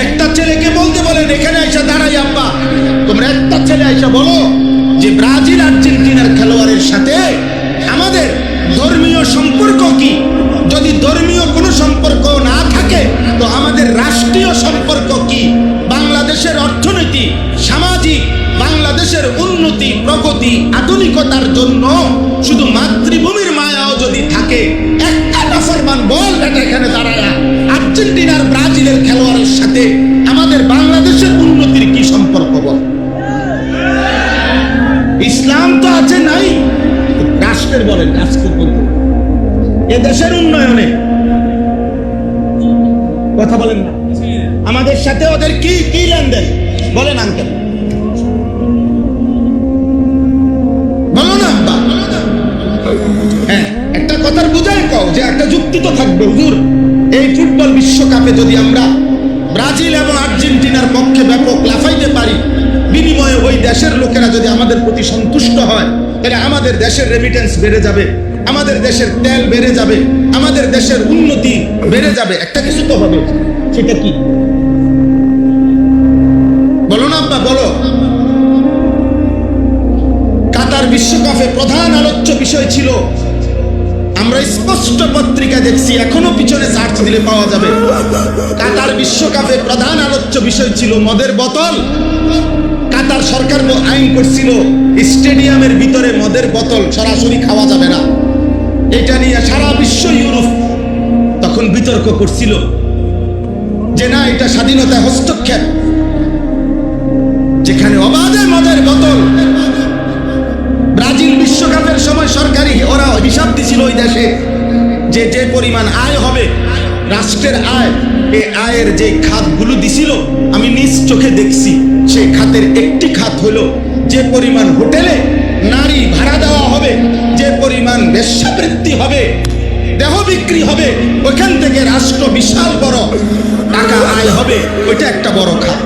একটা ছেলেকে বলতে বলেন, এখানে আইসা দাঁড়াই আব্বা, তোমরা একটা ছেলে আইসা বলো যে ব্রাজিল আর্জেন্টিনার খেলোয়াড়ের সাথে আমাদের ধর্মীয় সম্পর্ক কি? যদি ধর্মীয় কোনো সম্পর্ক না থাকে তো আমাদের রাষ্ট্রীয় সম্পর্ক কি? বাংলাদেশের অর্থনীতি, সামাজিক, বাংলাদেশের উন্নতি, প্রগতি, আধুনিকতার জন্য শুধু মাতৃভূমির মায়াও যদি থাকে, একটা নাফরমান বল এটা এখানে দাঁড়ায় আর্জেন্টিনার ব্রাজিলের খেলোয়াড়ের সাথে আমাদের বাংলাদেশের উন্নতির কি সম্পর্ক বল? ইসলাম তো আছে নাই, রাষ্ট্রের বলেন, রাষ্ট্রের বলতে এ দেশের উন্নয়নে কথা বলেন না, আমাদের সাথে ওদের কি কি লেনদেন বলেন আঙ্কেল, বলো না আব্বা। হ্যাঁ, একটা কথার বুঝাই কও যে একটা যুক্তি তো থাকবে। হুজুর, এই ফুটবল বিশ্বকাপে যদি আমরা ব্রাজিল এবং আর্জেন্টিনার পক্ষে ব্যাপক লাফাইতে পারি, বিনিময়ে ওই দেশের লোকেরা যদি আমাদের প্রতি সন্তুষ্ট হয়, তাহলে আমাদের দেশের রেমিটেন্স বেড়ে যাবে, আমাদের দেশের তেল বেড়ে যাবে, আমাদের দেশের উন্নতি বেড়ে যাবে। একটা কিছু তো হবে, সেটা কি বলো না আব্বা, বলো। কাতার বিশ্বকাপে প্রধান আলোচ্য বিষয় ছিল, আমরা স্পষ্ট পত্রিকা দেখছি, এখনো পিছনে সার্চ দিলে পাওয়া যাবে, কাতার বিশ্বকাপে প্রধান আলোচ্য বিষয় ছিল মদের বোতল। কাতার সরকার আইন করছিল স্টেডিয়ামের ভিতরে মদের বোতল সরাসরি খাওয়া যাবে না। এটা নিয়ে সারা বিশ্ব, ইউরোপ তখন বিতর্ক করছিল যে না, এটা স্বাধীনতায় হস্তক্ষেপ, যেখানে অবাধে মদের বোতল। ব্রাজিল বিশ্বকাপের সময় সরকারি ওরা হিসাব দিছিল ওই দেশে যে যে পরিমাণ আয় হবে, রাষ্ট্রের আয়, এই আয়ের যে খাতগুলো দিছিল আমি নিজ চোখে দেখছি, সেই খাতের একটি খাত হলো যে পরিমাণ হোটেলে নারী ভাড়া দেওয়া হবে, যে পরিমাণ বেশ্যাবৃত্তি হবে, দেহ বিক্রি হবে, ওখান থেকে রাষ্ট্র বিশাল বড় টাকা আয় হবে, ওইটা একটা বড় খাত।